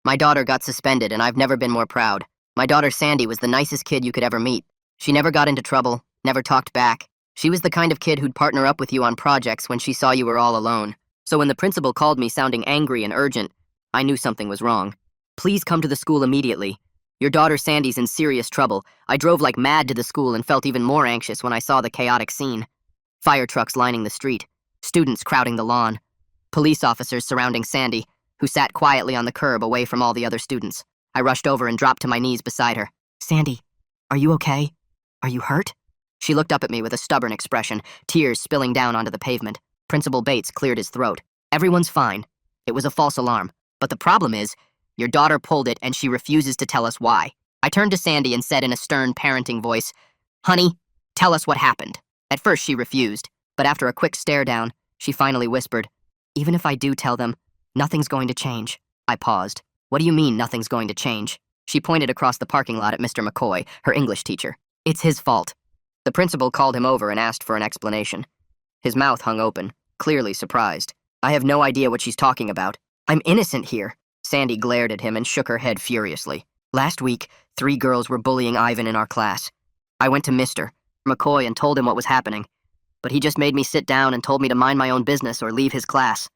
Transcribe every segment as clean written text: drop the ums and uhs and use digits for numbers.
My daughter got suspended, and I've never been more proud. My daughter Sandy was the nicest kid you could ever meet. She never got into trouble, never talked back. She was the kind of kid who'd partner up with you on projects when she saw you were all alone. So when the principal called me sounding angry and urgent, I knew something was wrong. Please come to the school immediately. Your daughter Sandy's in serious trouble. I drove like mad to the school and felt even more anxious when I saw the chaotic scene. Fire trucks lining the street, students crowding the lawn, police officers surrounding Sandy, who sat quietly on the curb away from all the other students. I rushed over and dropped to my knees beside her. Sandy, are you okay? Are you hurt? She looked up at me with a stubborn expression, tears spilling down onto the pavement. Principal Bates cleared his throat. Everyone's fine. It was a false alarm. But the problem is, your daughter pulled it and she refuses to tell us why. I turned to Sandy and said in a stern parenting voice, Honey, tell us what happened. At first she refused, but after a quick stare down, she finally whispered, Even if I do tell them, nothing's going to change. I paused. What do you mean nothing's going to change? She pointed across the parking lot at Mr. McCoy, her English teacher. It's his fault. The principal called him over and asked for an explanation. His mouth hung open, clearly surprised. I have no idea what she's talking about. I'm innocent here. Sandy glared at him and shook her head furiously. Last week, 3 girls were bullying Ivan in our class. I went to Mr. McCoy and told him what was happening, but he just made me sit down and told me to mind my own business or leave his class.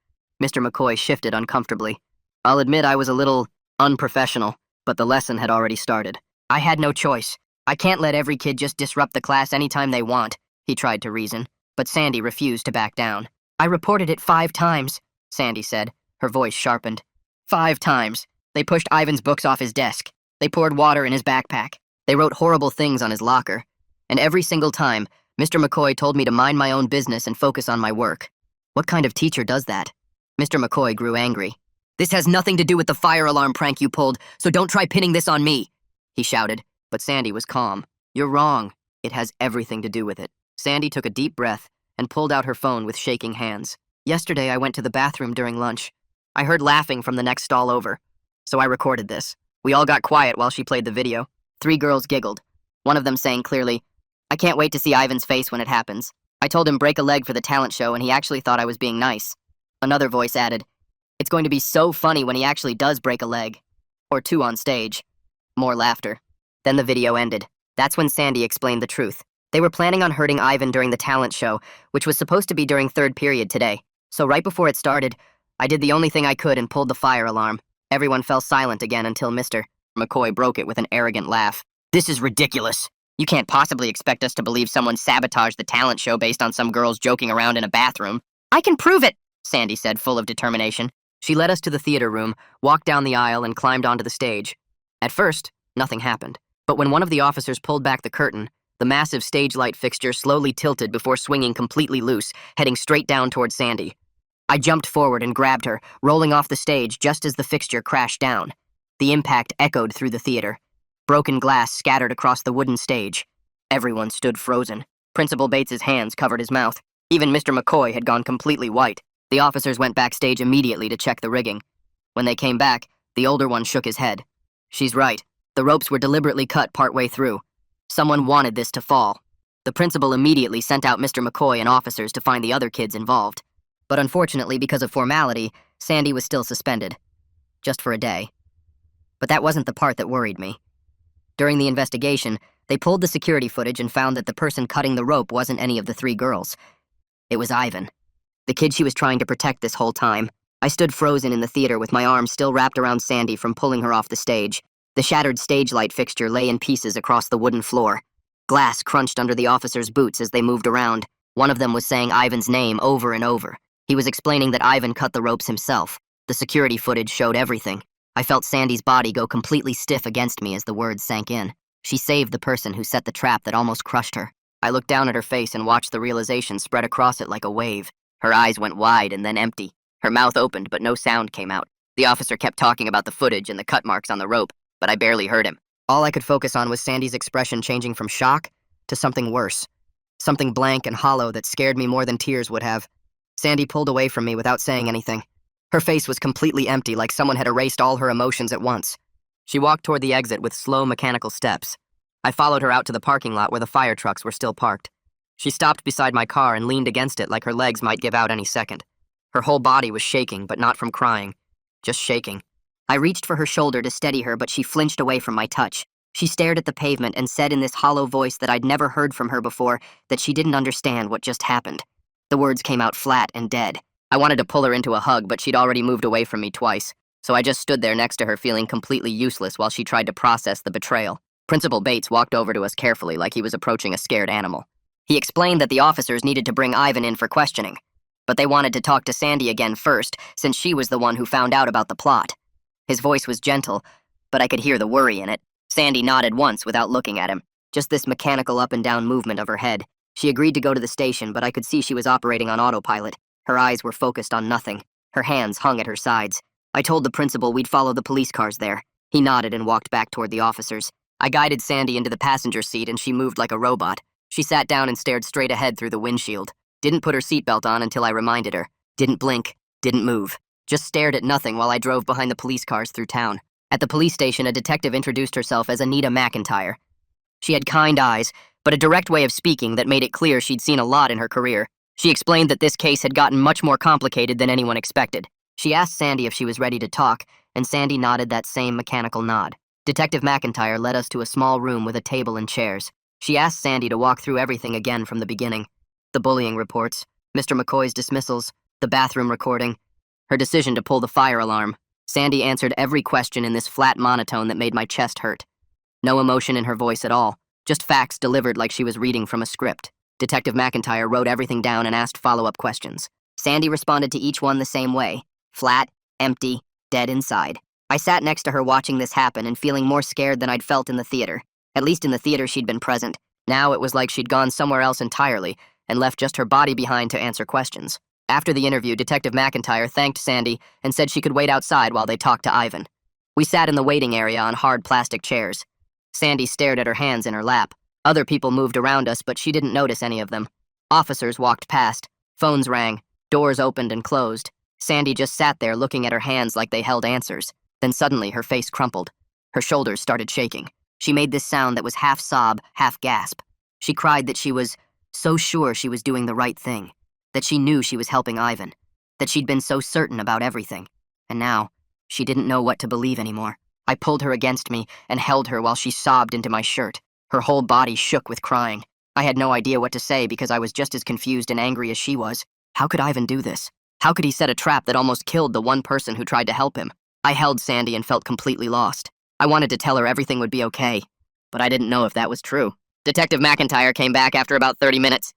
Mr. McCoy shifted uncomfortably. I'll admit I was a little unprofessional, but the lesson had already started. I had no choice. I can't let every kid just disrupt the class anytime they want, he tried to reason, but Sandy refused to back down. I reported it 5 times, Sandy said, her voice sharpened. 5 times. They pushed Ivan's books off his desk. They poured water in his backpack. They wrote horrible things on his locker. And every single time, Mr. McCoy told me to mind my own business and focus on my work. What kind of teacher does that? Mr. McCoy grew angry. This has nothing to do with the fire alarm prank you pulled, so don't try pinning this on me, he shouted. But Sandy was calm. You're wrong. It has everything to do with it. Sandy took a deep breath and pulled out her phone with shaking hands. Yesterday, I went to the bathroom during lunch. I heard laughing from the next stall over, so I recorded this. We all got quiet while she played the video. 3 girls giggled, one of them saying clearly, I can't wait to see Ivan's face when it happens. I told him break a leg for the talent show and he actually thought I was being nice. Another voice added, It's going to be so funny when he actually does break a leg. Or 2 on stage. More laughter. Then the video ended. That's when Sandy explained the truth. They were planning on hurting Ivan during the talent show, which was supposed to be during 3rd period today. So right before it started, I did the only thing I could and pulled the fire alarm. Everyone fell silent again until Mr. McCoy broke it with an arrogant laugh. This is ridiculous. You can't possibly expect us to believe someone sabotaged the talent show based on some girls joking around in a bathroom. I can prove it, Sandy said, full of determination. She led us to the theater room, walked down the aisle, and climbed onto the stage. At first, nothing happened. But when one of the officers pulled back the curtain, the massive stage light fixture slowly tilted before swinging completely loose, heading straight down toward Sandy. I jumped forward and grabbed her, rolling off the stage just as the fixture crashed down. The impact echoed through the theater. Broken glass scattered across the wooden stage. Everyone stood frozen. Principal Bates's hands covered his mouth. Even Mr. McCoy had gone completely white. The officers went backstage immediately to check the rigging. When they came back, the older one shook his head. She's right. The ropes were deliberately cut partway through. Someone wanted this to fall. The principal immediately sent out Mr. McCoy and officers to find the other kids involved. But unfortunately, because of formality, Sandy was still suspended. Just for a day. But that wasn't the part that worried me. During the investigation, they pulled the security footage and found that the person cutting the rope wasn't any of the 3 girls. It was Ivan, the kid she was trying to protect this whole time. I stood frozen in the theater with my arms still wrapped around Sandy from pulling her off the stage. The shattered stage light fixture lay in pieces across the wooden floor. Glass crunched under the officers' boots as they moved around. One of them was saying Ivan's name over and over. He was explaining that Ivan cut the ropes himself. The security footage showed everything. I felt Sandy's body go completely stiff against me as the words sank in. She saved the person who set the trap that almost crushed her. I looked down at her face and watched the realization spread across it like a wave. Her eyes went wide and then empty. Her mouth opened, but no sound came out. The officer kept talking about the footage and the cut marks on the rope, but I barely heard him. All I could focus on was Sandy's expression changing from shock to something worse. Something blank and hollow that scared me more than tears would have. Sandy pulled away from me without saying anything. Her face was completely empty, like someone had erased all her emotions at once. She walked toward the exit with slow, mechanical steps. I followed her out to the parking lot where the fire trucks were still parked. She stopped beside my car and leaned against it like her legs might give out any second. Her whole body was shaking, but not from crying. Just shaking. I reached for her shoulder to steady her, but she flinched away from my touch. She stared at the pavement and said in this hollow voice that I'd never heard from her before that she didn't understand what just happened. The words came out flat and dead. I wanted to pull her into a hug, but she'd already moved away from me twice, so I just stood there next to her feeling completely useless while she tried to process the betrayal. Principal Bates walked over to us carefully like he was approaching a scared animal. He explained that the officers needed to bring Ivan in for questioning, but they wanted to talk to Sandy again first since she was the one who found out about the plot. His voice was gentle, but I could hear the worry in it. Sandy nodded once without looking at him, just this mechanical up and down movement of her head. She agreed to go to the station, but I could see she was operating on autopilot. Her eyes were focused on nothing. Her hands hung at her sides. I told the principal we'd follow the police cars there. He nodded and walked back toward the officers. I guided Sandy into the passenger seat and she moved like a robot. She sat down and stared straight ahead through the windshield. Didn't put her seatbelt on until I reminded her. Didn't blink. Didn't move. Just stared at nothing while I drove behind the police cars through town. At the police station, a detective introduced herself as Anita McIntyre. She had kind eyes, but a direct way of speaking that made it clear she'd seen a lot in her career. She explained that this case had gotten much more complicated than anyone expected. She asked Sandy if she was ready to talk, and Sandy nodded that same mechanical nod. Detective McIntyre led us to a small room with a table and chairs. She asked Sandy to walk through everything again from the beginning. The bullying reports, Mr. McCoy's dismissals, the bathroom recording, her decision to pull the fire alarm. Sandy answered every question in this flat monotone that made my chest hurt. No emotion in her voice at all, just facts delivered like she was reading from a script. Detective McIntyre wrote everything down and asked follow-up questions. Sandy responded to each one the same way. Flat, empty, dead inside. I sat next to her watching this happen and feeling more scared than I'd felt in the theater. At least in the theater she'd been present. Now it was like she'd gone somewhere else entirely and left just her body behind to answer questions. After the interview, Detective McIntyre thanked Sandy and said she could wait outside while they talked to Ivan. We sat in the waiting area on hard plastic chairs. Sandy stared at her hands in her lap. Other people moved around us, but she didn't notice any of them. Officers walked past. Phones rang. Doors opened and closed. Sandy just sat there looking at her hands like they held answers. Then suddenly her face crumpled. Her shoulders started shaking. She made this sound that was half sob, half gasp. She cried that she was so sure she was doing the right thing, that she knew she was helping Ivan, that she'd been so certain about everything. And now, she didn't know what to believe anymore. I pulled her against me and held her while she sobbed into my shirt. Her whole body shook with crying. I had no idea what to say because I was just as confused and angry as she was. How could Ivan do this? How could he set a trap that almost killed the one person who tried to help him? I held Sandy and felt completely lost. I wanted to tell her everything would be okay, but I didn't know if that was true. Detective McIntyre came back after about 30 minutes.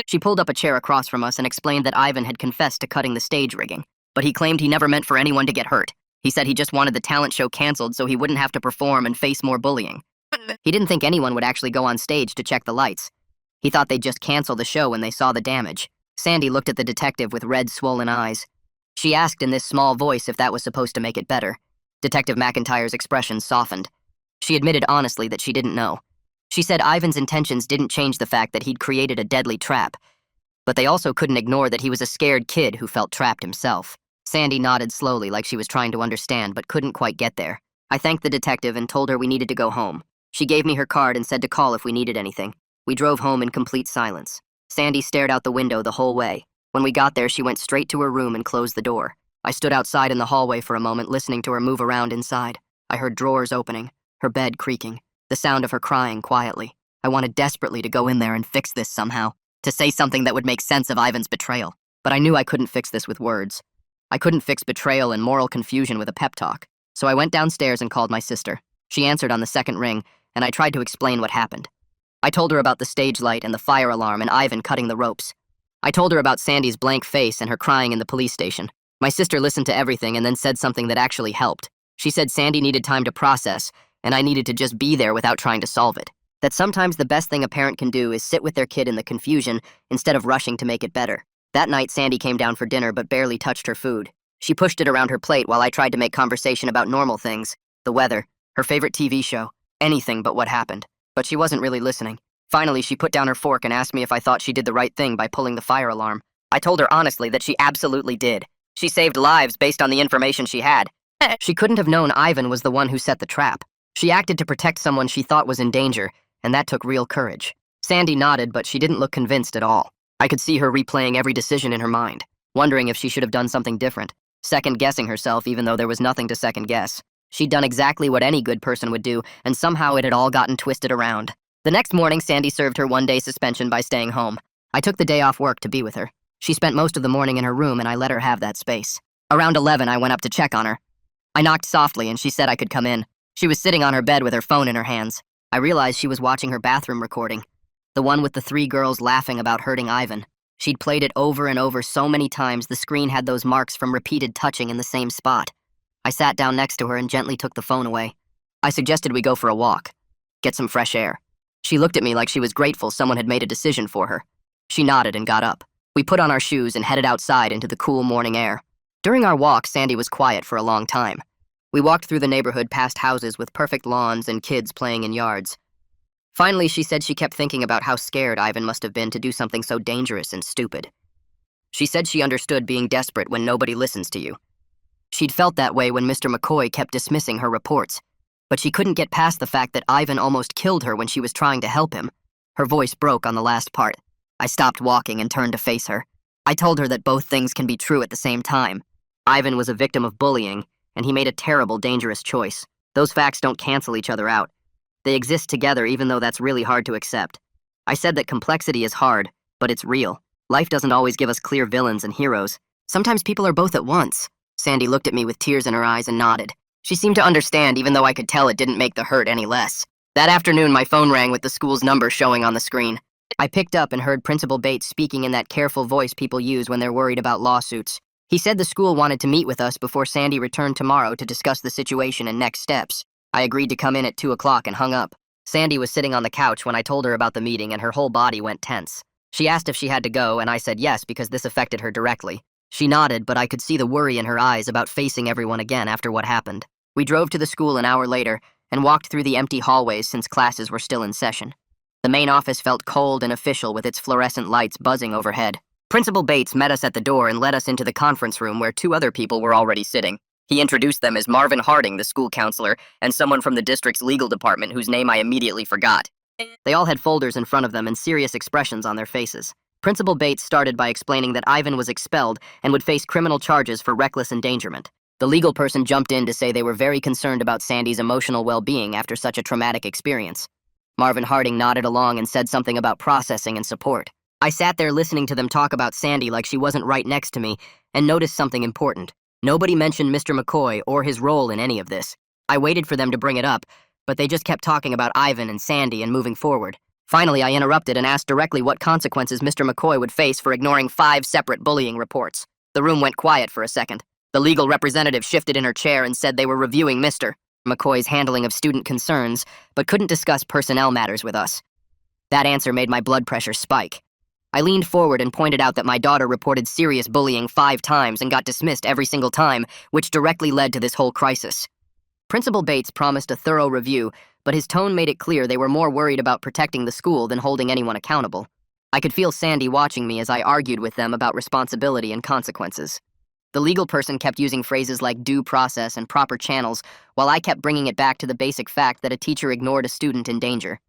She pulled up a chair across from us and explained that Ivan had confessed to cutting the stage rigging, but he claimed he never meant for anyone to get hurt. He said he just wanted the talent show canceled so he wouldn't have to perform and face more bullying. He didn't think anyone would actually go on stage to check the lights. He thought they'd just cancel the show when they saw the damage. Sandy looked at the detective with red, swollen eyes. She asked in this small voice if that was supposed to make it better. Detective McIntyre's expression softened. She admitted honestly that she didn't know. She said Ivan's intentions didn't change the fact that he'd created a deadly trap, but they also couldn't ignore that he was a scared kid who felt trapped himself. Sandy nodded slowly like she was trying to understand but couldn't quite get there. I thanked the detective and told her we needed to go home. She gave me her card and said to call if we needed anything. We drove home in complete silence. Sandy stared out the window the whole way. When we got there, she went straight to her room and closed the door. I stood outside in the hallway for a moment, listening to her move around inside. I heard drawers opening, her bed creaking, the sound of her crying quietly. I wanted desperately to go in there and fix this somehow, to say something that would make sense of Ivan's betrayal. But I knew I couldn't fix this with words. I couldn't fix betrayal and moral confusion with a pep talk. So I went downstairs and called my sister. She answered on the second ring, and I tried to explain what happened. I told her about the stage light and the fire alarm and Ivan cutting the ropes. I told her about Sandy's blank face and her crying in the police station. My sister listened to everything and then said something that actually helped. She said Sandy needed time to process, and I needed to just be there without trying to solve it. That sometimes the best thing a parent can do is sit with their kid in the confusion instead of rushing to make it better. That night, Sandy came down for dinner but barely touched her food. She pushed it around her plate while I tried to make conversation about normal things, the weather, her favorite TV show, anything but what happened. But she wasn't really listening. Finally, she put down her fork and asked me if I thought she did the right thing by pulling the fire alarm. I told her honestly that she absolutely did. She saved lives based on the information she had. She couldn't have known Ivan was the one who set the trap. She acted to protect someone she thought was in danger, and that took real courage. Sandy nodded, but she didn't look convinced at all. I could see her replaying every decision in her mind, wondering if she should have done something different, second-guessing herself even though there was nothing to second-guess. She'd done exactly what any good person would do, and somehow it had all gotten twisted around. The next morning, Sandy served her one-day suspension by staying home. I took the day off work to be with her. She spent most of the morning in her room, and I let her have that space. Around 11, I went up to check on her. I knocked softly, and she said I could come in. She was sitting on her bed with her phone in her hands. I realized she was watching her bathroom recording, the one with the 3 girls laughing about hurting Ivan. She'd played it over and over so many times the screen had those marks from repeated touching in the same spot. I sat down next to her and gently took the phone away. I suggested we go for a walk, get some fresh air. She looked at me like she was grateful someone had made a decision for her. She nodded and got up. We put on our shoes and headed outside into the cool morning air. During our walk, Sandy was quiet for a long time. We walked through the neighborhood past houses with perfect lawns and kids playing in yards. Finally, she said she kept thinking about how scared Ivan must have been to do something so dangerous and stupid. She said she understood being desperate when nobody listens to you. She'd felt that way when Mr. McCoy kept dismissing her reports, but she couldn't get past the fact that Ivan almost killed her when she was trying to help him. Her voice broke on the last part. I stopped walking and turned to face her. I told her that both things can be true at the same time. Ivan was a victim of bullying, and he made a terrible, dangerous choice. Those facts don't cancel each other out. They exist together even though that's really hard to accept. I said that complexity is hard, but it's real. Life doesn't always give us clear villains and heroes. Sometimes people are both at once. Sandy looked at me with tears in her eyes and nodded. She seemed to understand even though I could tell it didn't make the hurt any less. That afternoon, my phone rang with the school's number showing on the screen. I picked up and heard Principal Bates speaking in that careful voice people use when they're worried about lawsuits. He said the school wanted to meet with us before Sandy returned tomorrow to discuss the situation and next steps. I agreed to come in at 2 o'clock and hung up. Sandy was sitting on the couch when I told her about the meeting and her whole body went tense. She asked if she had to go and I said yes because this affected her directly. She nodded, but I could see the worry in her eyes about facing everyone again after what happened. We drove to the school an hour later and walked through the empty hallways since classes were still in session. The main office felt cold and official with its fluorescent lights buzzing overhead. Principal Bates met us at the door and led us into the conference room where 2 other people were already sitting. He introduced them as Marvin Harding, the school counselor, and someone from the district's legal department whose name I immediately forgot. They all had folders in front of them and serious expressions on their faces. Principal Bates started by explaining that Ivan was expelled and would face criminal charges for reckless endangerment. The legal person jumped in to say they were very concerned about Sandy's emotional well-being after such a traumatic experience. Marvin Harding nodded along and said something about processing and support. I sat there listening to them talk about Sandy like she wasn't right next to me and noticed something important. Nobody mentioned Mr. McCoy or his role in any of this. I waited for them to bring it up, but they just kept talking about Ivan and Sandy and moving forward. Finally, I interrupted and asked directly what consequences Mr. McCoy would face for ignoring 5 separate bullying reports. The room went quiet for a second. The legal representative shifted in her chair and said they were reviewing Mr. McCoy's handling of student concerns, but couldn't discuss personnel matters with us. That answer made my blood pressure spike. I leaned forward and pointed out that my daughter reported serious bullying 5 times and got dismissed every single time, which directly led to this whole crisis. Principal Bates promised a thorough review, but his tone made it clear they were more worried about protecting the school than holding anyone accountable. I could feel Sandy watching me as I argued with them about responsibility and consequences. The legal person kept using phrases like due process and proper channels, while I kept bringing it back to the basic fact that a teacher ignored a student in danger.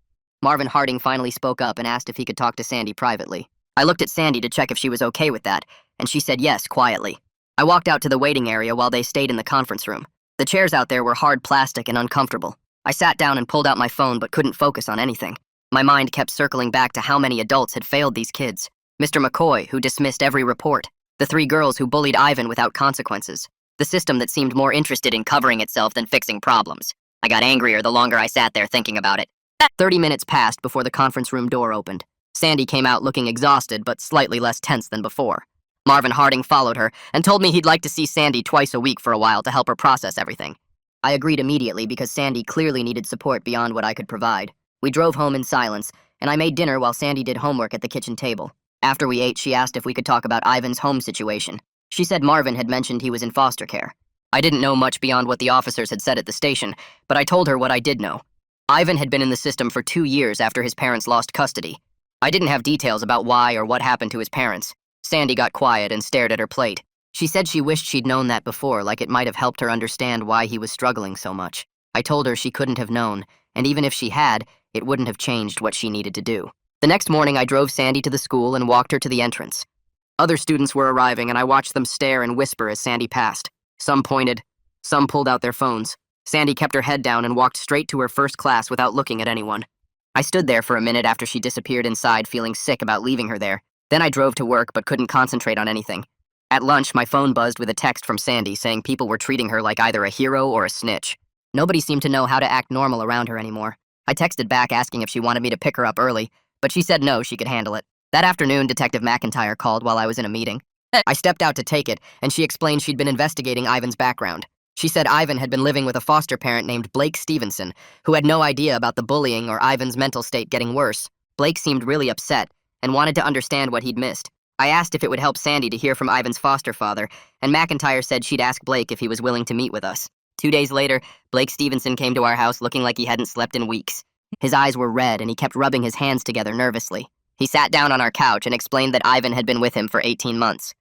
Marvin Harding finally spoke up and asked if he could talk to Sandy privately. I looked at Sandy to check if she was okay with that, and she said yes, quietly. I walked out to the waiting area while they stayed in the conference room. The chairs out there were hard plastic and uncomfortable. I sat down and pulled out my phone but couldn't focus on anything. My mind kept circling back to how many adults had failed these kids. Mr. McCoy, who dismissed every report. The 3 girls who bullied Ivan without consequences. The system that seemed more interested in covering itself than fixing problems. I got angrier the longer I sat there thinking about it. 30 minutes passed before the conference room door opened. Sandy came out looking exhausted but slightly less tense than before. Marvin Harding followed her and told me he'd like to see Sandy twice a week for a while to help her process everything. I agreed immediately because Sandy clearly needed support beyond what I could provide. We drove home in silence, and I made dinner while Sandy did homework at the kitchen table. After we ate, she asked if we could talk about Ivan's home situation. She said Marvin had mentioned he was in foster care. I didn't know much beyond what the officers had said at the station, but I told her what I did know. Ivan had been in the system for 2 years after his parents lost custody. I didn't have details about why or what happened to his parents. Sandy got quiet and stared at her plate. She said she wished she'd known that before, like it might have helped her understand why he was struggling so much. I told her she couldn't have known, and even if she had, it wouldn't have changed what she needed to do. The next morning, I drove Sandy to the school and walked her to the entrance. Other students were arriving, and I watched them stare and whisper as Sandy passed. Some pointed, some pulled out their phones. Sandy kept her head down and walked straight to her first class without looking at anyone. I stood there for a minute after she disappeared inside, feeling sick about leaving her there. Then I drove to work but couldn't concentrate on anything. At lunch, my phone buzzed with a text from Sandy saying people were treating her like either a hero or a snitch. Nobody seemed to know how to act normal around her anymore. I texted back asking if she wanted me to pick her up early, but she said no, she could handle it. That afternoon, Detective McIntyre called while I was in a meeting. I stepped out to take it, and she explained she'd been investigating Ivan's background. She said Ivan had been living with a foster parent named Blake Stevenson, who had no idea about the bullying or Ivan's mental state getting worse. Blake seemed really upset and wanted to understand what he'd missed. I asked if it would help Sandy to hear from Ivan's foster father, and McIntyre said she'd ask Blake if he was willing to meet with us. 2 days later, Blake Stevenson came to our house looking like he hadn't slept in weeks. His eyes were red, and he kept rubbing his hands together nervously. He sat down on our couch and explained that Ivan had been with him for 18 months.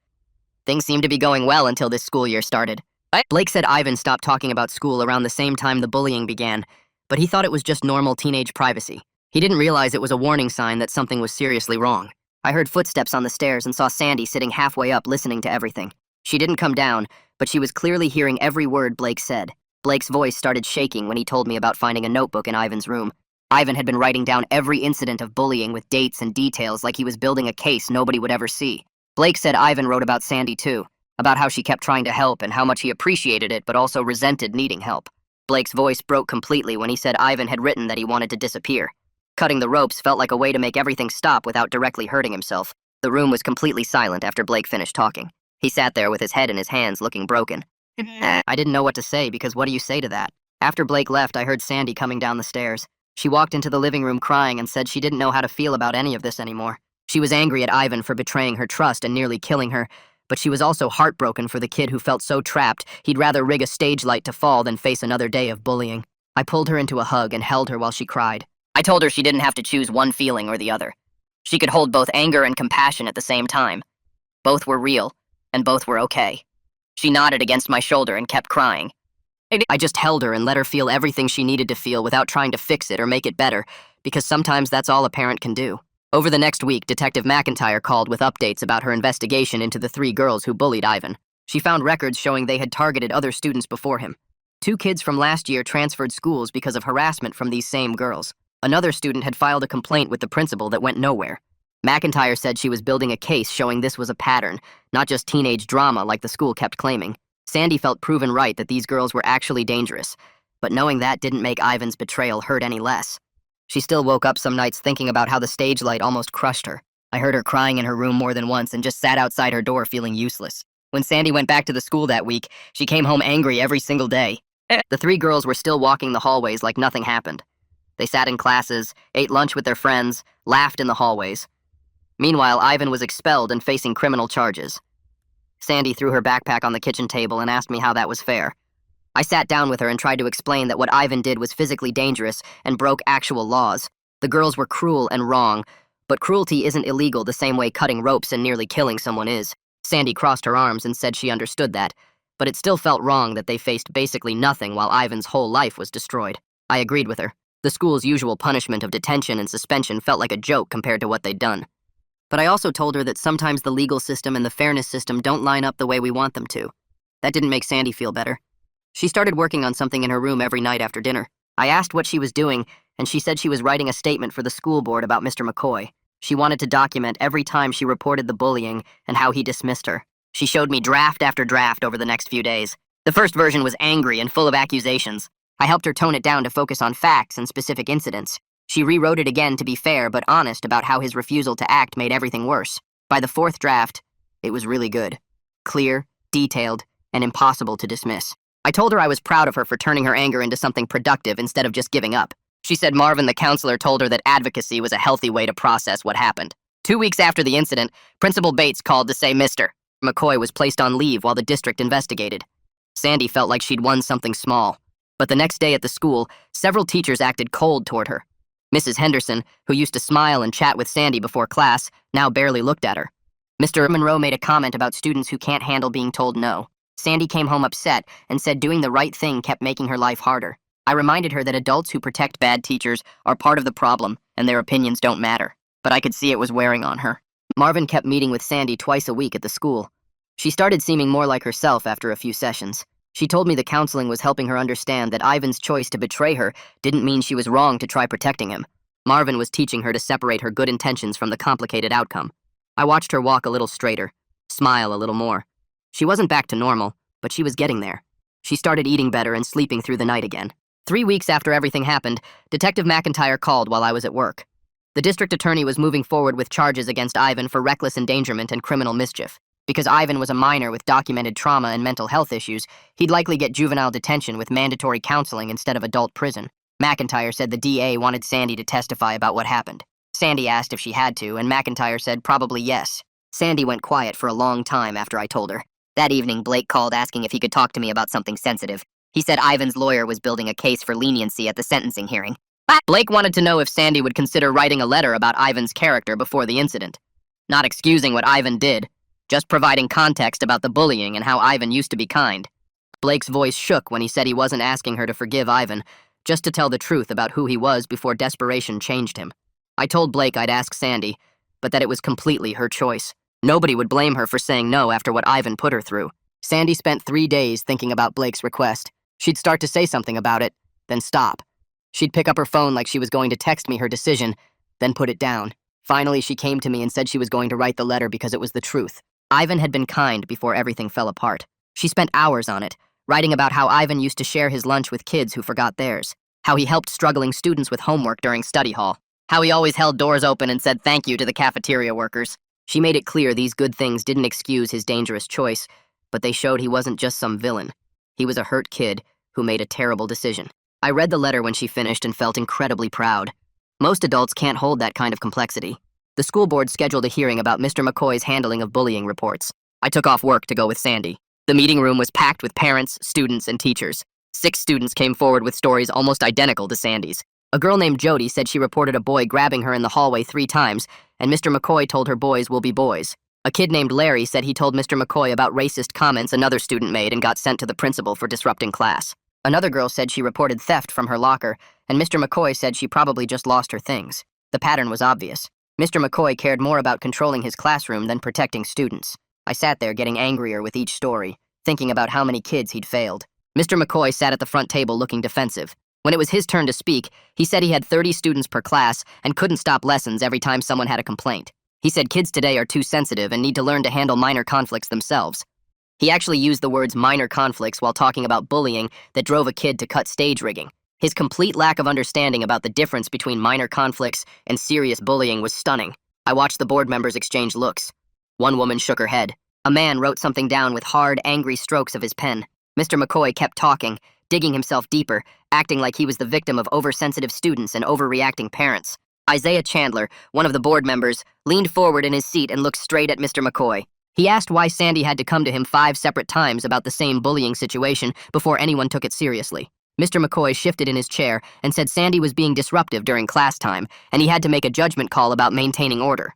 Things seemed to be going well until this school year started. Blake said Ivan stopped talking about school around the same time the bullying began, but he thought it was just normal teenage privacy. He didn't realize it was a warning sign that something was seriously wrong. I heard footsteps on the stairs and saw Sandy sitting halfway up listening to everything. She didn't come down, but she was clearly hearing every word Blake said. Blake's voice started shaking when he told me about finding a notebook in Ivan's room. Ivan had been writing down every incident of bullying with dates and details like he was building a case nobody would ever see. Blake said Ivan wrote about Sandy too, about how she kept trying to help and how much he appreciated it but also resented needing help. Blake's voice broke completely when he said Ivan had written that he wanted to disappear. Cutting the ropes felt like a way to make everything stop without directly hurting himself. The room was completely silent after Blake finished talking. He sat there with his head in his hands, looking broken. I didn't know what to say because what do you say to that? After Blake left, I heard Sandy coming down the stairs. She walked into the living room crying and said she didn't know how to feel about any of this anymore. She was angry at Ivan for betraying her trust and nearly killing her, but she was also heartbroken for the kid who felt so trapped he'd rather rig a stage light to fall than face another day of bullying. I pulled her into a hug and held her while she cried. I told her she didn't have to choose one feeling or the other. She could hold both anger and compassion at the same time. Both were real, and both were okay. She nodded against my shoulder and kept crying. I just held her and let her feel everything she needed to feel without trying to fix it or make it better, because sometimes that's all a parent can do. Over the next week, Detective McIntyre called with updates about her investigation into the 3 girls who bullied Ivan. She found records showing they had targeted other students before him. 2 kids from last year transferred schools because of harassment from these same girls. Another student had filed a complaint with the principal that went nowhere. McIntyre said she was building a case showing this was a pattern, not just teenage drama like the school kept claiming. Sandy felt proven right that these girls were actually dangerous, but knowing that didn't make Ivan's betrayal hurt any less. She still woke up some nights thinking about how the stage light almost crushed her. I heard her crying in her room more than once and just sat outside her door feeling useless. When Sandy went back to the school that week, she came home angry every single day. The 3 girls were still walking the hallways like nothing happened. They sat in classes, ate lunch with their friends, laughed in the hallways. Meanwhile, Ivan was expelled and facing criminal charges. Sandy threw her backpack on the kitchen table and asked me how that was fair. I sat down with her and tried to explain that what Ivan did was physically dangerous and broke actual laws. The girls were cruel and wrong, but cruelty isn't illegal the same way cutting ropes and nearly killing someone is. Sandy crossed her arms and said she understood that, but it still felt wrong that they faced basically nothing while Ivan's whole life was destroyed. I agreed with her. The school's usual punishment of detention and suspension felt like a joke compared to what they'd done. But I also told her that sometimes the legal system and the fairness system don't line up the way we want them to. That didn't make Sandy feel better. She started working on something in her room every night after dinner. I asked what she was doing, and she said she was writing a statement for the school board about Mr. McCoy. She wanted to document every time she reported the bullying and how he dismissed her. She showed me draft after draft over the next few days. The first version was angry and full of accusations. I helped her tone it down to focus on facts and specific incidents. She rewrote it again to be fair but honest about how his refusal to act made everything worse. By the 4th draft, it was really good. Clear, detailed, and impossible to dismiss. I told her I was proud of her for turning her anger into something productive instead of just giving up. She said Marvin the counselor told her that advocacy was a healthy way to process what happened. 2 weeks after the incident, Principal Bates called to say Mr. McCoy was placed on leave while the district investigated. Sandy felt like she'd won something small. But the next day at the school, several teachers acted cold toward her. Mrs. Henderson, who used to smile and chat with Sandy before class, now barely looked at her. Mr. Monroe made a comment about students who can't handle being told no. Sandy came home upset and said doing the right thing kept making her life harder. I reminded her that adults who protect bad teachers are part of the problem and their opinions don't matter. But I could see it was wearing on her. Marvin kept meeting with Sandy twice a week at the school. She started seeming more like herself after a few sessions. She told me the counseling was helping her understand that Ivan's choice to betray her didn't mean she was wrong to try protecting him. Marvin was teaching her to separate her good intentions from the complicated outcome. I watched her walk a little straighter, smile a little more. She wasn't back to normal, but she was getting there. She started eating better and sleeping through the night again. 3 weeks after everything happened, Detective McIntyre called while I was at work. The district attorney was moving forward with charges against Ivan for reckless endangerment and criminal mischief. Because Ivan was a minor with documented trauma and mental health issues, he'd likely get juvenile detention with mandatory counseling instead of adult prison. McIntyre said the DA wanted Sandy to testify about what happened. Sandy asked if she had to, and McIntyre said probably yes. Sandy went quiet for a long time after I told her. That evening, Blake called asking if he could talk to me about something sensitive. He said Ivan's lawyer was building a case for leniency at the sentencing hearing. Blake wanted to know if Sandy would consider writing a letter about Ivan's character before the incident. Not excusing what Ivan did, just providing context about the bullying and how Ivan used to be kind. Blake's voice shook when he said he wasn't asking her to forgive Ivan, just to tell the truth about who he was before desperation changed him. I told Blake I'd ask Sandy, but that it was completely her choice. Nobody would blame her for saying no after what Ivan put her through. Sandy spent 3 days thinking about Blake's request. She'd start to say something about it, then stop. She'd pick up her phone like she was going to text me her decision, then put it down. Finally, she came to me and said she was going to write the letter because it was the truth. Ivan had been kind before everything fell apart. She spent hours on it, writing about how Ivan used to share his lunch with kids who forgot theirs, how he helped struggling students with homework during study hall, how he always held doors open and said thank you to the cafeteria workers. She made it clear these good things didn't excuse his dangerous choice, but they showed he wasn't just some villain. He was a hurt kid who made a terrible decision. I read the letter when she finished and felt incredibly proud. Most adults can't hold that kind of complexity. The school board scheduled a hearing about Mr. McCoy's handling of bullying reports. I took off work to go with Sandy. The meeting room was packed with parents, students, and teachers. 6 students came forward with stories almost identical to Sandy's. A girl named Jody said she reported a boy grabbing her in the hallway 3 times, and Mr. McCoy told her boys will be boys. A kid named Larry said he told Mr. McCoy about racist comments another student made and got sent to the principal for disrupting class. Another girl said she reported theft from her locker, and Mr. McCoy said she probably just lost her things. The pattern was obvious. Mr. McCoy cared more about controlling his classroom than protecting students. I sat there getting angrier with each story, thinking about how many kids he'd failed. Mr. McCoy sat at the front table looking defensive. When it was his turn to speak, he said he had 30 students per class and couldn't stop lessons every time someone had a complaint. He said kids today are too sensitive and need to learn to handle minor conflicts themselves. He actually used the words minor conflicts while talking about bullying that drove a kid to cut stage rigging. His complete lack of understanding about the difference between minor conflicts and serious bullying was stunning. I watched the board members exchange looks. One woman shook her head. A man wrote something down with hard, angry strokes of his pen. Mr. McCoy kept talking, digging himself deeper, acting like he was the victim of oversensitive students and overreacting parents. Isaiah Chandler, one of the board members, leaned forward in his seat and looked straight at Mr. McCoy. He asked why Sandy had to come to him 5 separate times about the same bullying situation before anyone took it seriously. Mr. McCoy shifted in his chair and said Sandy was being disruptive during class time, and he had to make a judgment call about maintaining order.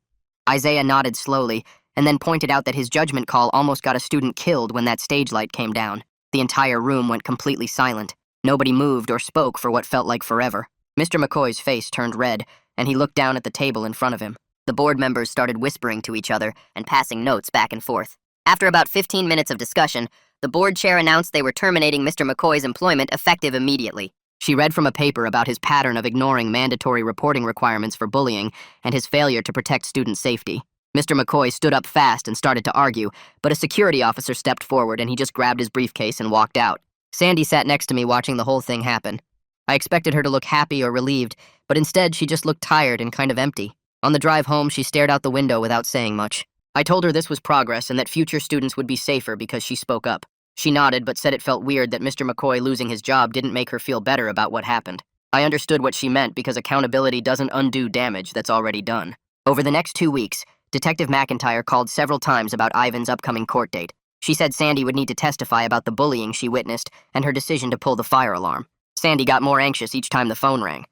Isaiah nodded slowly, and then pointed out that his judgment call almost got a student killed when that stage light came down. The entire room went completely silent. Nobody moved or spoke for what felt like forever. Mr. McCoy's face turned red, and he looked down at the table in front of him. The board members started whispering to each other and passing notes back and forth. After about 15 minutes of discussion, the board chair announced they were terminating Mr. McCoy's employment effective immediately. She read from a paper about his pattern of ignoring mandatory reporting requirements for bullying and his failure to protect student safety. Mr. McCoy stood up fast and started to argue, but a security officer stepped forward and he just grabbed his briefcase and walked out. Sandy sat next to me watching the whole thing happen. I expected her to look happy or relieved, but instead she just looked tired and kind of empty. On the drive home, she stared out the window without saying much. I told her this was progress and that future students would be safer because she spoke up. She nodded but said it felt weird that Mr. McCoy losing his job didn't make her feel better about what happened. I understood what she meant because accountability doesn't undo damage that's already done. Over the next 2 weeks, Detective McIntyre called several times about Ivan's upcoming court date. She said Sandy would need to testify about the bullying she witnessed and her decision to pull the fire alarm. Sandy got more anxious each time the phone rang.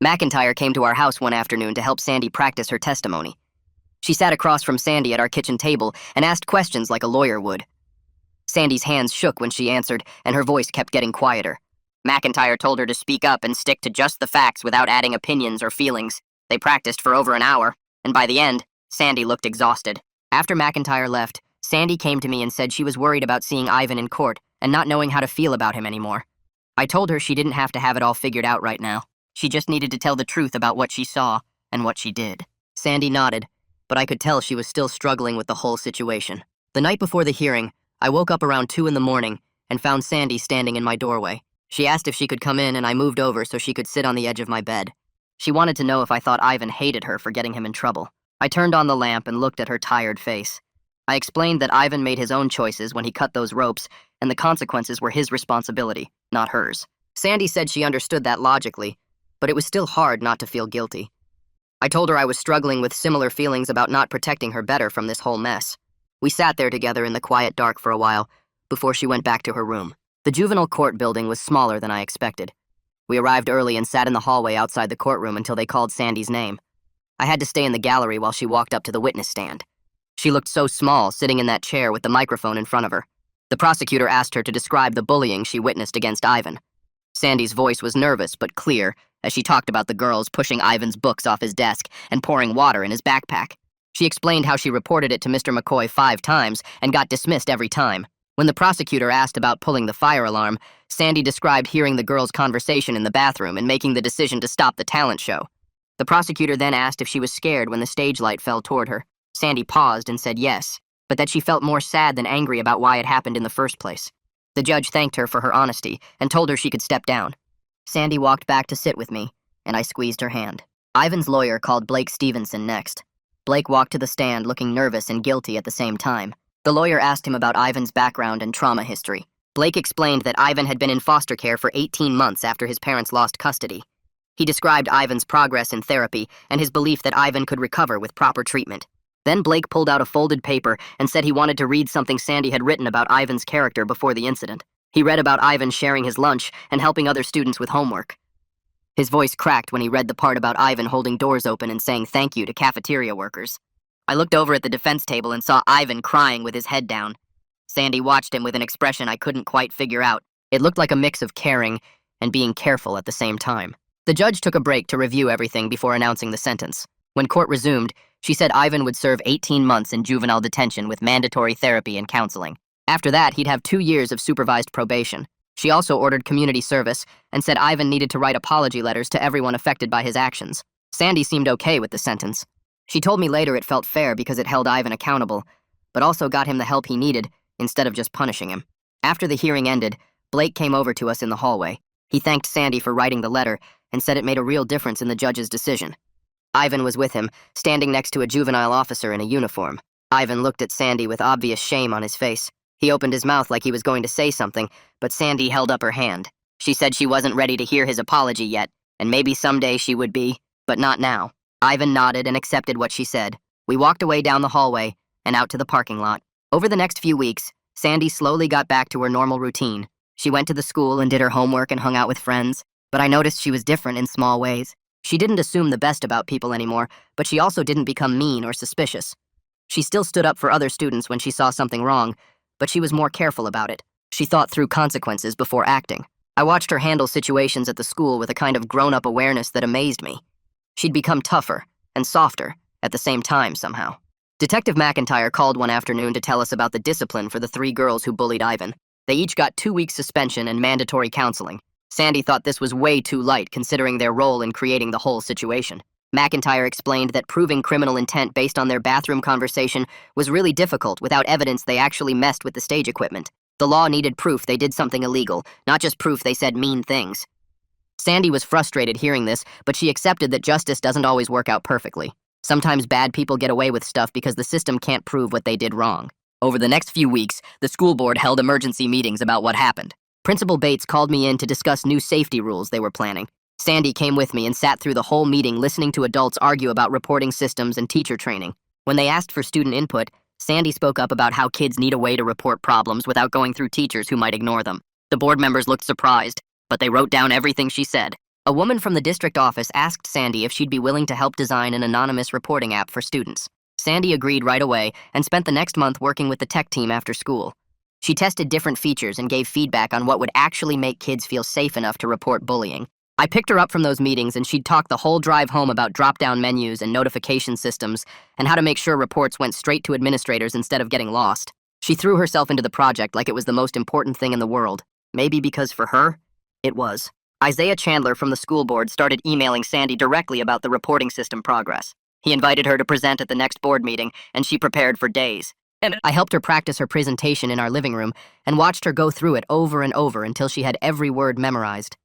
McIntyre came to our house one afternoon to help Sandy practice her testimony. She sat across from Sandy at our kitchen table and asked questions like a lawyer would. Sandy's hands shook when she answered, and her voice kept getting quieter. McIntyre told her to speak up and stick to just the facts without adding opinions or feelings. They practiced for over an hour, and by the end, Sandy looked exhausted. After McIntyre left, Sandy came to me and said she was worried about seeing Ivan in court and not knowing how to feel about him anymore. I told her she didn't have to have it all figured out right now. She just needed to tell the truth about what she saw and what she did. Sandy nodded, but I could tell she was still struggling with the whole situation. The night before the hearing, I woke up around 2 in the morning and found Sandy standing in my doorway. She asked if she could come in, and I moved over so she could sit on the edge of my bed. She wanted to know if I thought Ivan hated her for getting him in trouble. I turned on the lamp and looked at her tired face. I explained that Ivan made his own choices when he cut those ropes, and the consequences were his responsibility, not hers. Sandy said she understood that logically, but it was still hard not to feel guilty. I told her I was struggling with similar feelings about not protecting her better from this whole mess. We sat there together in the quiet dark for a while before she went back to her room. The juvenile court building was smaller than I expected. We arrived early and sat in the hallway outside the courtroom until they called Sandy's name. I had to stay in the gallery while she walked up to the witness stand. She looked so small, sitting in that chair with the microphone in front of her. The prosecutor asked her to describe the bullying she witnessed against Ivan. Sandy's voice was nervous but clear as she talked about the girls pushing Ivan's books off his desk and pouring water in his backpack. She explained how she reported it to Mr. McCoy 5 times and got dismissed every time. When the prosecutor asked about pulling the fire alarm, Sandy described hearing the girls' conversation in the bathroom and making the decision to stop the talent show. The prosecutor then asked if she was scared when the stage light fell toward her. Sandy paused and said yes, but that she felt more sad than angry about why it happened in the first place. The judge thanked her for her honesty and told her she could step down. Sandy walked back to sit with me, and I squeezed her hand. Ivan's lawyer called Blake Stevenson next. Blake walked to the stand looking nervous and guilty at the same time. The lawyer asked him about Ivan's background and trauma history. Blake explained that Ivan had been in foster care for 18 months after his parents lost custody. He described Ivan's progress in therapy and his belief that Ivan could recover with proper treatment. Then Blake pulled out a folded paper and said he wanted to read something Sandy had written about Ivan's character before the incident. He read about Ivan sharing his lunch and helping other students with homework. His voice cracked when he read the part about Ivan holding doors open and saying thank you to cafeteria workers. I looked over at the defense table and saw Ivan crying with his head down. Sandy watched him with an expression I couldn't quite figure out. It looked like a mix of caring and being careful at the same time. The judge took a break to review everything before announcing the sentence. When court resumed, she said Ivan would serve 18 months in juvenile detention with mandatory therapy and counseling. After that, he'd have 2 years of supervised probation. She also ordered community service and said Ivan needed to write apology letters to everyone affected by his actions. Sandy seemed okay with the sentence. She told me later it felt fair because it held Ivan accountable, but also got him the help he needed instead of just punishing him. After the hearing ended, Blake came over to us in the hallway. He thanked Sandy for writing the letter and said it made a real difference in the judge's decision. Ivan was with him, standing next to a juvenile officer in a uniform. Ivan looked at Sandy with obvious shame on his face. He opened his mouth like he was going to say something, but Sandy held up her hand. She said she wasn't ready to hear his apology yet, and maybe someday she would be, but not now. Ivan nodded and accepted what she said. We walked away down the hallway and out to the parking lot. Over the next few weeks, Sandy slowly got back to her normal routine. She went to the school and did her homework and hung out with friends, but I noticed she was different in small ways. She didn't assume the best about people anymore, but she also didn't become mean or suspicious. She still stood up for other students when she saw something wrong, but she was more careful about it. She thought through consequences before acting. I watched her handle situations at the school with a kind of grown-up awareness that amazed me. She'd become tougher and softer at the same time somehow. Detective McIntyre called one afternoon to tell us about the discipline for the 3 girls who bullied Ivan. They each got 2 weeks suspension and mandatory counseling. Sandy thought this was way too light considering their role in creating the whole situation. McIntyre explained that proving criminal intent based on their bathroom conversation was really difficult without evidence they actually messed with the stage equipment. The law needed proof they did something illegal, not just proof they said mean things. Sandy was frustrated hearing this, but she accepted that justice doesn't always work out perfectly. Sometimes bad people get away with stuff because the system can't prove what they did wrong. Over the next few weeks, the school board held emergency meetings about what happened. Principal Bates called me in to discuss new safety rules they were planning. Sandy came with me and sat through the whole meeting listening to adults argue about reporting systems and teacher training. When they asked for student input, Sandy spoke up about how kids need a way to report problems without going through teachers who might ignore them. The board members looked surprised, but they wrote down everything she said. A woman from the district office asked Sandy if she'd be willing to help design an anonymous reporting app for students. Sandy agreed right away and spent the next month working with the tech team after school. She tested different features and gave feedback on what would actually make kids feel safe enough to report bullying. I picked her up from those meetings and she'd talk the whole drive home about drop-down menus and notification systems and how to make sure reports went straight to administrators instead of getting lost. She threw herself into the project like it was the most important thing in the world. Maybe because for her, it was. Isaiah Chandler from the school board started emailing Sandy directly about the reporting system progress. He invited her to present at the next board meeting, and she prepared for days. I helped her practice her presentation in our living room and watched her go through it over and over until she had every word memorized.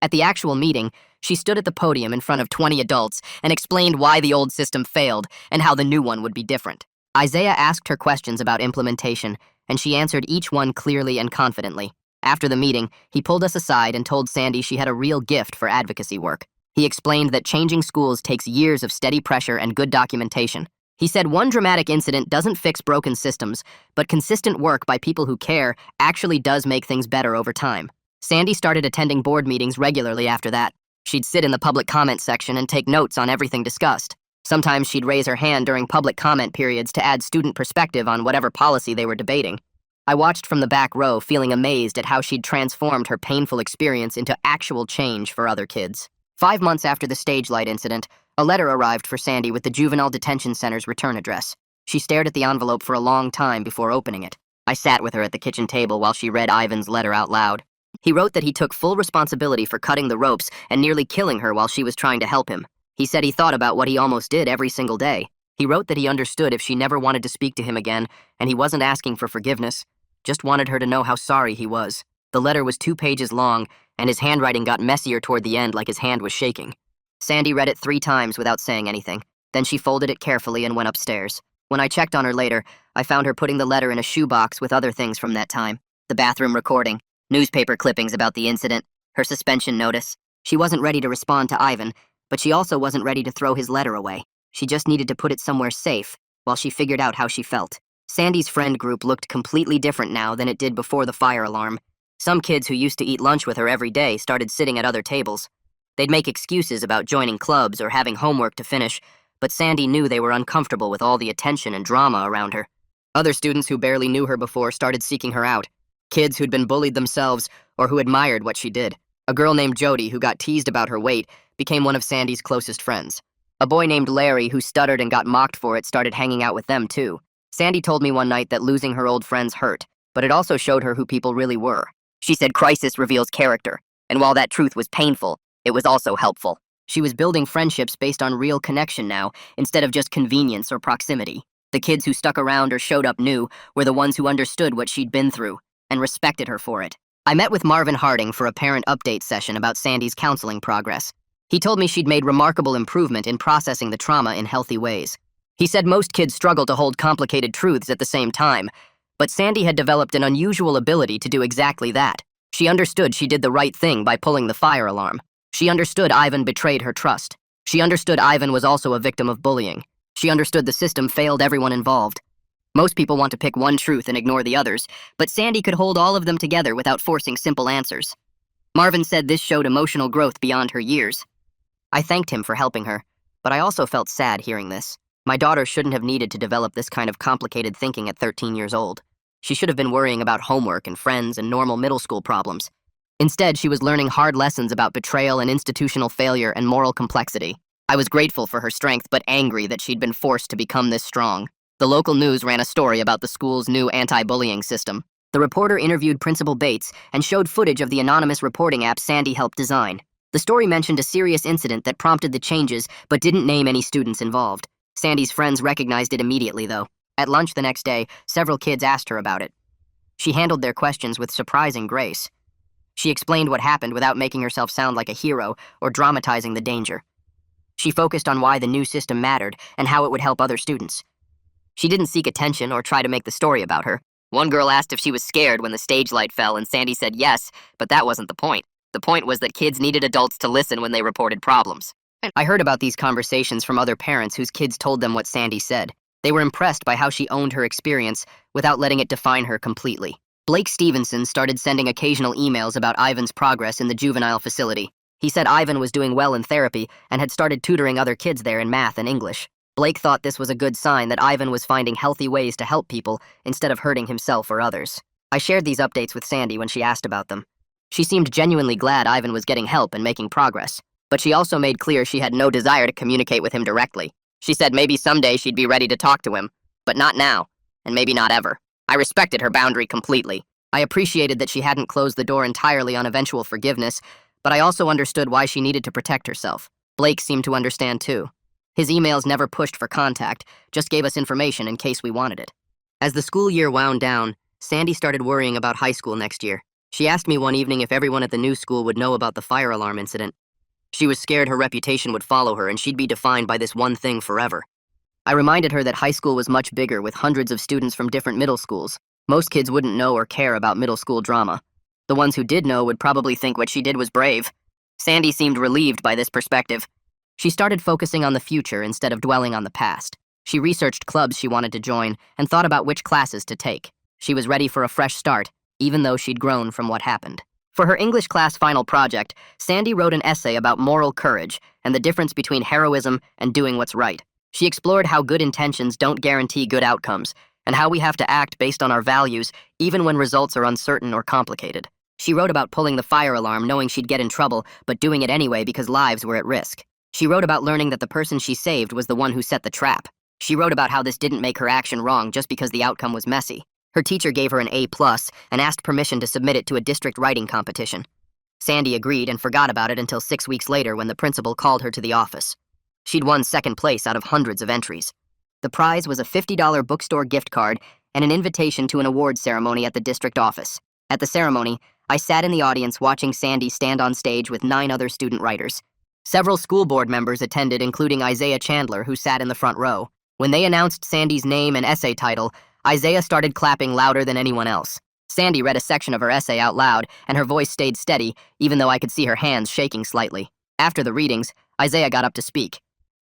At the actual meeting, she stood at the podium in front of 20 adults and explained why the old system failed and how the new one would be different. Isaiah asked her questions about implementation, and she answered each one clearly and confidently. After the meeting, he pulled us aside and told Sandy she had a real gift for advocacy work. He explained that changing schools takes years of steady pressure and good documentation. He said one dramatic incident doesn't fix broken systems, but consistent work by people who care actually does make things better over time. Sandy started attending board meetings regularly after that. She'd sit in the public comment section and take notes on everything discussed. Sometimes she'd raise her hand during public comment periods to add student perspective on whatever policy they were debating. I watched from the back row, feeling amazed at how she'd transformed her painful experience into actual change for other kids. 5 months after the stage light incident, a letter arrived for Sandy with the Juvenile Detention Center's return address. She stared at the envelope for a long time before opening it. I sat with her at the kitchen table while she read Ivan's letter out loud. He wrote that he took full responsibility for cutting the ropes and nearly killing her while she was trying to help him. He said he thought about what he almost did every single day. He wrote that he understood if she never wanted to speak to him again, and he wasn't asking for forgiveness, just wanted her to know how sorry he was. The letter was 2 pages long, and his handwriting got messier toward the end like his hand was shaking. Sandy read it 3 times without saying anything. Then she folded it carefully and went upstairs. When I checked on her later, I found her putting the letter in a shoebox with other things from that time. The bathroom recording, newspaper clippings about the incident, her suspension notice. She wasn't ready to respond to Ivan, but she also wasn't ready to throw his letter away. She just needed to put it somewhere safe while she figured out how she felt. Sandy's friend group looked completely different now than it did before the fire alarm. Some kids who used to eat lunch with her every day started sitting at other tables. They'd make excuses about joining clubs or having homework to finish, but Sandy knew they were uncomfortable with all the attention and drama around her. Other students who barely knew her before started seeking her out. Kids who'd been bullied themselves or who admired what she did. A girl named Jody, who got teased about her weight, became one of Sandy's closest friends. A boy named Larry, who stuttered and got mocked for it, started hanging out with them too. Sandy told me one night that losing her old friends hurt, but it also showed her who people really were. She said crisis reveals character, and while that truth was painful, it was also helpful. She was building friendships based on real connection now, instead of just convenience or proximity. The kids who stuck around or showed up new were the ones who understood what she'd been through, and respected her for it. I met with Marvin Harding for a parent update session about Sandy's counseling progress. He told me she'd made remarkable improvement in processing the trauma in healthy ways. He said most kids struggle to hold complicated truths at the same time, but Sandy had developed an unusual ability to do exactly that. She understood she did the right thing by pulling the fire alarm. She understood Ivan betrayed her trust. She understood Ivan was also a victim of bullying. She understood the system failed everyone involved. Most people want to pick one truth and ignore the others, but Sandy could hold all of them together without forcing simple answers. Marvin said this showed emotional growth beyond her years. I thanked him for helping her, but I also felt sad hearing this. My daughter shouldn't have needed to develop this kind of complicated thinking at 13 years old. She should have been worrying about homework and friends and normal middle school problems. Instead, she was learning hard lessons about betrayal and institutional failure and moral complexity. I was grateful for her strength, but angry that she'd been forced to become this strong. The local news ran a story about the school's new anti-bullying system. The reporter interviewed Principal Bates and showed footage of the anonymous reporting app Sandy helped design. The story mentioned a serious incident that prompted the changes, but didn't name any students involved. Sandy's friends recognized it immediately, though. At lunch the next day, several kids asked her about it. She handled their questions with surprising grace. She explained what happened without making herself sound like a hero or dramatizing the danger. She focused on why the new system mattered and how it would help other students. She didn't seek attention or try to make the story about her. One girl asked if she was scared when the stage light fell, and Sandy said yes, but that wasn't the point. The point was that kids needed adults to listen when they reported problems. I heard about these conversations from other parents whose kids told them what Sandy said. They were impressed by how she owned her experience without letting it define her completely. Blake Stevenson started sending occasional emails about Ivan's progress in the juvenile facility. He said Ivan was doing well in therapy and had started tutoring other kids there in math and English. Blake thought this was a good sign that Ivan was finding healthy ways to help people instead of hurting himself or others. I shared these updates with Sandy when she asked about them. She seemed genuinely glad Ivan was getting help and making progress, but she also made clear she had no desire to communicate with him directly. She said maybe someday she'd be ready to talk to him, but not now, and maybe not ever. I respected her boundary completely. I appreciated that she hadn't closed the door entirely on eventual forgiveness, but I also understood why she needed to protect herself. Blake seemed to understand too. His emails never pushed for contact, just gave us information in case we wanted it. As the school year wound down, Sandy started worrying about high school next year. She asked me one evening if everyone at the new school would know about the fire alarm incident. She was scared her reputation would follow her and she'd be defined by this one thing forever. I reminded her that high school was much bigger with hundreds of students from different middle schools. Most kids wouldn't know or care about middle school drama. The ones who did know would probably think what she did was brave. Sandy seemed relieved by this perspective. She started focusing on the future instead of dwelling on the past. She researched clubs she wanted to join and thought about which classes to take. She was ready for a fresh start, even though she'd grown from what happened. For her English class final project, Sandy wrote an essay about moral courage and the difference between heroism and doing what's right. She explored how good intentions don't guarantee good outcomes, and how we have to act based on our values even when results are uncertain or complicated. She wrote about pulling the fire alarm knowing she'd get in trouble, but doing it anyway because lives were at risk. She wrote about learning that the person she saved was the one who set the trap. She wrote about how this didn't make her action wrong just because the outcome was messy. Her teacher gave her an A+ and asked permission to submit it to a district writing competition. Sandy agreed and forgot about it until 6 weeks later when the principal called her to the office. She'd won second place out of hundreds of entries. The prize was a $50 bookstore gift card and an invitation to an awards ceremony at the district office. At the ceremony, I sat in the audience watching Sandy stand on stage with 9 other student writers. Several school board members attended, including Isaiah Chandler, who sat in the front row. When they announced Sandy's name and essay title, Isaiah started clapping louder than anyone else. Sandy read a section of her essay out loud, and her voice stayed steady, even though I could see her hands shaking slightly. After the readings, Isaiah got up to speak.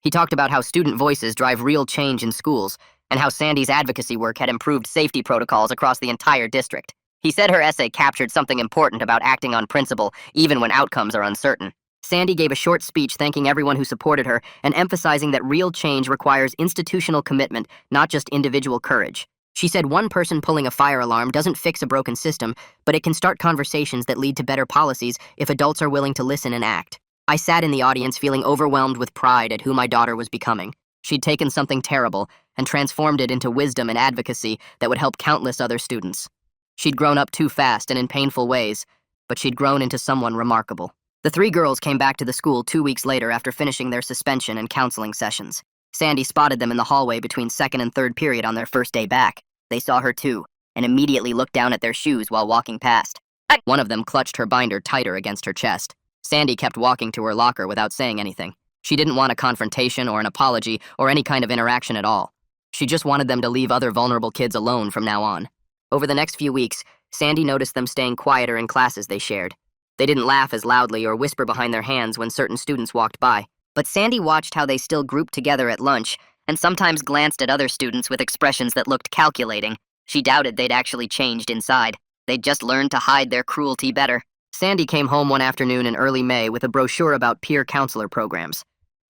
He talked about how student voices drive real change in schools, and how Sandy's advocacy work had improved safety protocols across the entire district. He said her essay captured something important about acting on principle, even when outcomes are uncertain. Sandy gave a short speech thanking everyone who supported her and emphasizing that real change requires institutional commitment, not just individual courage. She said one person pulling a fire alarm doesn't fix a broken system, but it can start conversations that lead to better policies if adults are willing to listen and act. I sat in the audience feeling overwhelmed with pride at who my daughter was becoming. She'd taken something terrible and transformed it into wisdom and advocacy that would help countless other students. She'd grown up too fast and in painful ways, but she'd grown into someone remarkable. The 3 girls came back to the school 2 weeks later after finishing their suspension and counseling sessions. Sandy spotted them in the hallway between second and third period on their first day back. They saw her too, and immediately looked down at their shoes while walking past. One of them clutched her binder tighter against her chest. Sandy kept walking to her locker without saying anything. She didn't want a confrontation or an apology or any kind of interaction at all. She just wanted them to leave other vulnerable kids alone from now on. Over the next few weeks, Sandy noticed them staying quieter in classes they shared. They didn't laugh as loudly or whisper behind their hands when certain students walked by. But Sandy watched how they still grouped together at lunch and sometimes glanced at other students with expressions that looked calculating. She doubted they'd actually changed inside. They'd just learned to hide their cruelty better. Sandy came home one afternoon in early May with a brochure about peer counselor programs.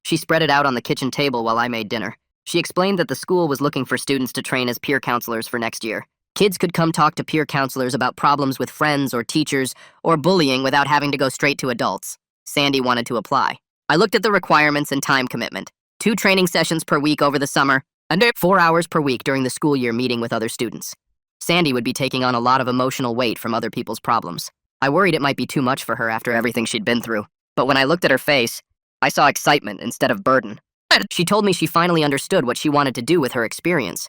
She spread it out on the kitchen table while I made dinner. She explained that the school was looking for students to train as peer counselors for next year. Kids could come talk to peer counselors about problems with friends or teachers or bullying without having to go straight to adults. Sandy wanted to apply. I looked at the requirements and time commitment. 2 training sessions per week over the summer, and 4 hours per week during the school year meeting with other students. Sandy would be taking on a lot of emotional weight from other people's problems. I worried it might be too much for her after everything she'd been through. But when I looked at her face, I saw excitement instead of burden. She told me she finally understood what she wanted to do with her experience.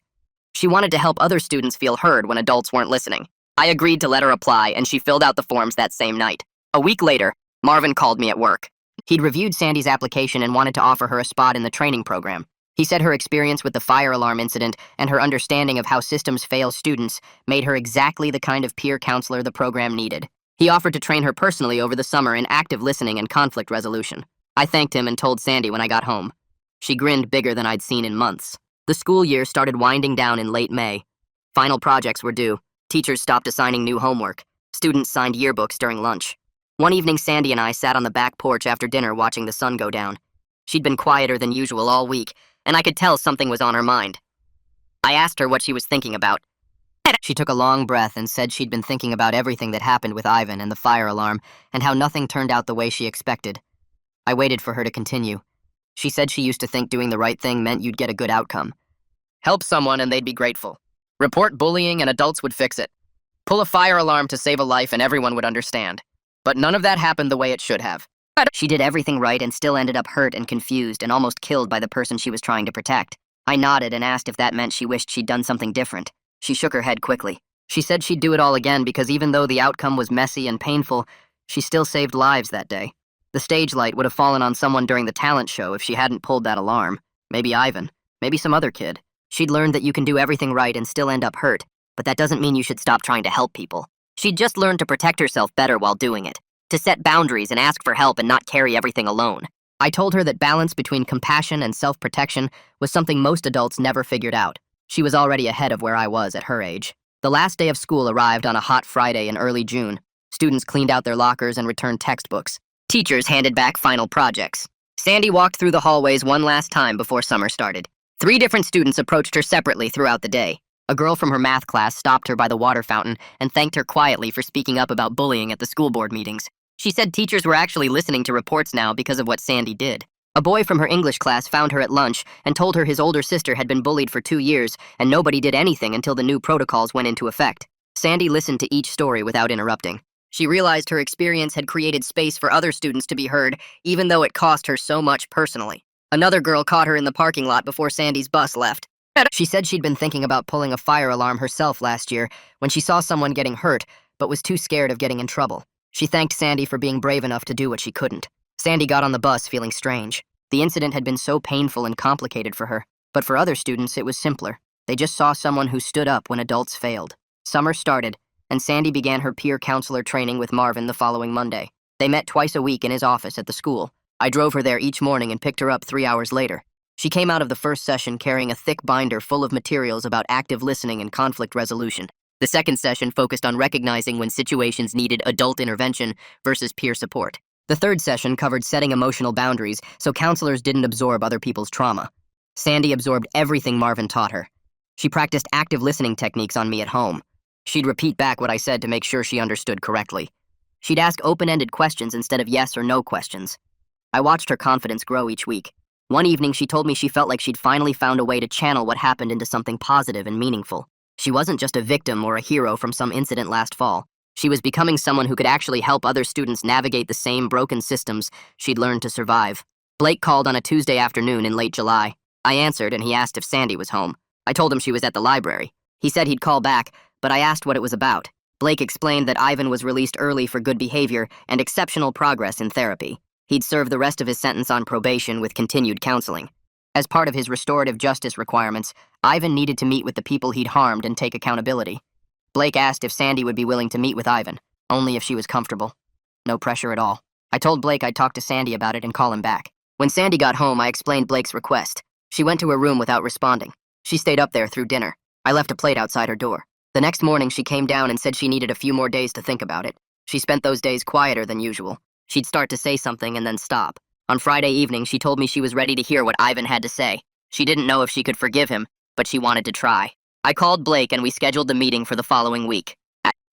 She wanted to help other students feel heard when adults weren't listening. I agreed to let her apply, and she filled out the forms that same night. A week later, Marvin called me at work. He'd reviewed Sandy's application and wanted to offer her a spot in the training program. He said her experience with the fire alarm incident and her understanding of how systems fail students made her exactly the kind of peer counselor the program needed. He offered to train her personally over the summer in active listening and conflict resolution. I thanked him and told Sandy when I got home. She grinned bigger than I'd seen in months. The school year started winding down in late May. Final projects were due. Teachers stopped assigning new homework. Students signed yearbooks during lunch. One evening, Sandy and I sat on the back porch after dinner watching the sun go down. She'd been quieter than usual all week, and I could tell something was on her mind. I asked her what she was thinking about. She took a long breath and said she'd been thinking about everything that happened with Ivan and the fire alarm, and how nothing turned out the way she expected. I waited for her to continue. She said she used to think doing the right thing meant you'd get a good outcome. Help someone and they'd be grateful. Report bullying and adults would fix it. Pull a fire alarm to save a life and everyone would understand. But none of that happened the way it should have. She did everything right and still ended up hurt and confused and almost killed by the person she was trying to protect. I nodded and asked if that meant she wished she'd done something different. She shook her head quickly. She said she'd do it all again because even though the outcome was messy and painful, she still saved lives that day. The stage light would have fallen on someone during the talent show if she hadn't pulled that alarm. Maybe Ivan. Maybe some other kid. She'd learned that you can do everything right and still end up hurt, but that doesn't mean you should stop trying to help people. She'd just learned to protect herself better while doing it, to set boundaries and ask for help and not carry everything alone. I told her that balance between compassion and self-protection was something most adults never figured out. She was already ahead of where I was at her age. The last day of school arrived on a hot Friday in early June. Students cleaned out their lockers and returned textbooks. Teachers handed back final projects. Sandy walked through the hallways one last time before summer started. 3 different students approached her separately throughout the day. A girl from her math class stopped her by the water fountain and thanked her quietly for speaking up about bullying at the school board meetings. She said teachers were actually listening to reports now because of what Sandy did. A boy from her English class found her at lunch and told her his older sister had been bullied for 2 years and nobody did anything until the new protocols went into effect. Sandy listened to each story without interrupting. She realized her experience had created space for other students to be heard, even though it cost her so much personally. Another girl caught her in the parking lot before Sandy's bus left. She said she'd been thinking about pulling a fire alarm herself last year when she saw someone getting hurt, but was too scared of getting in trouble. She thanked Sandy for being brave enough to do what she couldn't. Sandy got on the bus feeling strange. The incident had been so painful and complicated for her, but for other students it was simpler. They just saw someone who stood up when adults failed. Summer started, and Sandy began her peer counselor training with Marvin the following Monday. They met twice a week in his office at the school. I drove her there each morning and picked her up 3 hours later. She came out of the first session carrying a thick binder full of materials about active listening and conflict resolution. The second session focused on recognizing when situations needed adult intervention versus peer support. The third session covered setting emotional boundaries so counselors didn't absorb other people's trauma. Sandy absorbed everything Marvin taught her. She practiced active listening techniques on me at home. She'd repeat back what I said to make sure she understood correctly. She'd ask open-ended questions instead of yes or no questions. I watched her confidence grow each week. One evening, she told me she felt like she'd finally found a way to channel what happened into something positive and meaningful. She wasn't just a victim or a hero from some incident last fall. She was becoming someone who could actually help other students navigate the same broken systems she'd learned to survive. Blake called on a Tuesday afternoon in late July. I answered and he asked if Sandy was home. I told him she was at the library. He said he'd call back, but I asked what it was about. Blake explained that Ivan was released early for good behavior and exceptional progress in therapy. He'd serve the rest of his sentence on probation with continued counseling. As part of his restorative justice requirements, Ivan needed to meet with the people he'd harmed and take accountability. Blake asked if Sandy would be willing to meet with Ivan, only if she was comfortable. No pressure at all. I told Blake I'd talk to Sandy about it and call him back. When Sandy got home, I explained Blake's request. She went to her room without responding. She stayed up there through dinner. I left a plate outside her door. The next morning, she came down and said she needed a few more days to think about it. She spent those days quieter than usual. She'd start to say something and then stop. On Friday evening, she told me she was ready to hear what Ivan had to say. She didn't know if she could forgive him, but she wanted to try. I called Blake and we scheduled the meeting for the following week.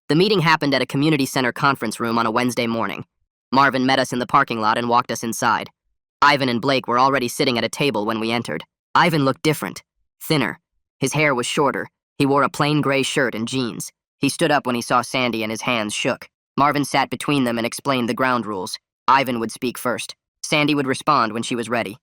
The meeting happened at a community center conference room on a Wednesday morning. Marvin met us in the parking lot and walked us inside. Ivan and Blake were already sitting at a table when we entered. Ivan looked different, thinner. His hair was shorter. He wore a plain gray shirt and jeans. He stood up when he saw Sandy and his hands shook. Marvin sat between them and explained the ground rules. Ivan would speak first. Sandy would respond when she was ready.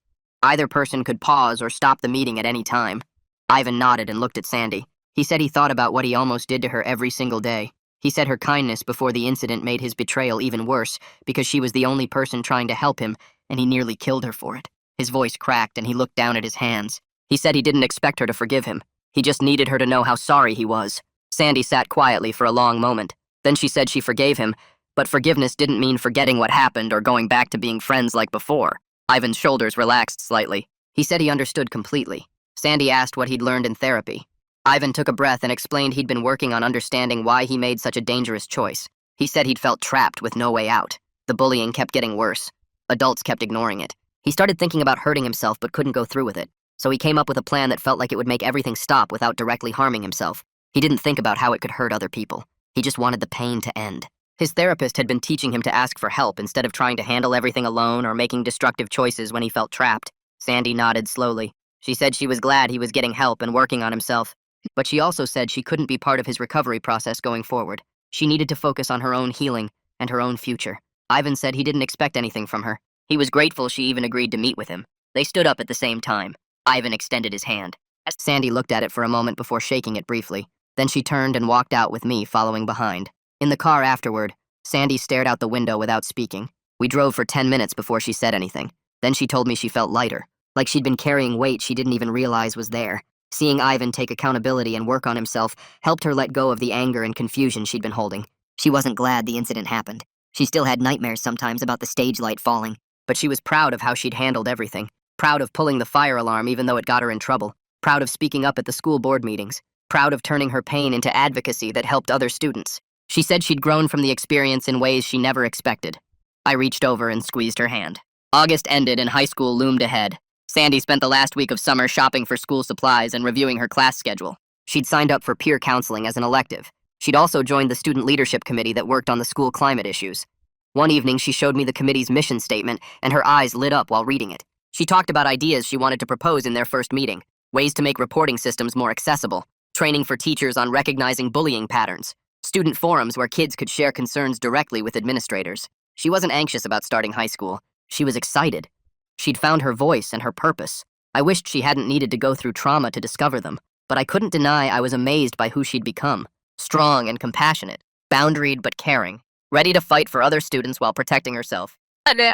Either person could pause or stop the meeting at any time. Ivan nodded and looked at Sandy. He said he thought about what he almost did to her every single day. He said her kindness before the incident made his betrayal even worse because she was the only person trying to help him, and he nearly killed her for it. His voice cracked and he looked down at his hands. He said he didn't expect her to forgive him. He just needed her to know how sorry he was. Sandy sat quietly for a long moment. Then she said she forgave him, but forgiveness didn't mean forgetting what happened or going back to being friends like before. Ivan's shoulders relaxed slightly. He said he understood completely. Sandy asked what he'd learned in therapy. Ivan took a breath and explained he'd been working on understanding why he made such a dangerous choice. He said he'd felt trapped with no way out. The bullying kept getting worse. Adults kept ignoring it. He started thinking about hurting himself but couldn't go through with it. So he came up with a plan that felt like it would make everything stop without directly harming himself. He didn't think about how it could hurt other people. He just wanted the pain to end. His therapist had been teaching him to ask for help instead of trying to handle everything alone or making destructive choices when he felt trapped. Sandy nodded slowly. She said she was glad he was getting help and working on himself. But she also said she couldn't be part of his recovery process going forward. She needed to focus on her own healing and her own future. Ivan said he didn't expect anything from her. He was grateful she even agreed to meet with him. They stood up at the same time. Ivan extended his hand. Sandy looked at it for a moment before shaking it briefly. Then she turned and walked out with me following behind. In the car afterward, Sandy stared out the window without speaking. We drove for 10 minutes before she said anything. Then she told me she felt lighter, like she'd been carrying weight she didn't even realize was there. Seeing Ivan take accountability and work on himself helped her let go of the anger and confusion she'd been holding. She wasn't glad the incident happened. She still had nightmares sometimes about the stage light falling, but she was proud of how she'd handled everything. Proud of pulling the fire alarm even though it got her in trouble. Proud of speaking up at the school board meetings. Proud of turning her pain into advocacy that helped other students. She said she'd grown from the experience in ways she never expected. I reached over and squeezed her hand. August ended and high school loomed ahead. Sandy spent the last week of summer shopping for school supplies and reviewing her class schedule. She'd signed up for peer counseling as an elective. She'd also joined the student leadership committee that worked on the school climate issues. One evening, she showed me the committee's mission statement, and her eyes lit up while reading it. She talked about ideas she wanted to propose in their first meeting, ways to make reporting systems more accessible, training for teachers on recognizing bullying patterns, student forums where kids could share concerns directly with administrators. She wasn't anxious about starting high school. She was excited. She'd found her voice and her purpose. I wished she hadn't needed to go through trauma to discover them, but I couldn't deny I was amazed by who she'd become. Strong and compassionate, boundaried but caring, ready to fight for other students while protecting herself.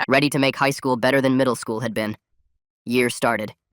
Ready to make high school better than middle school had been. Year started.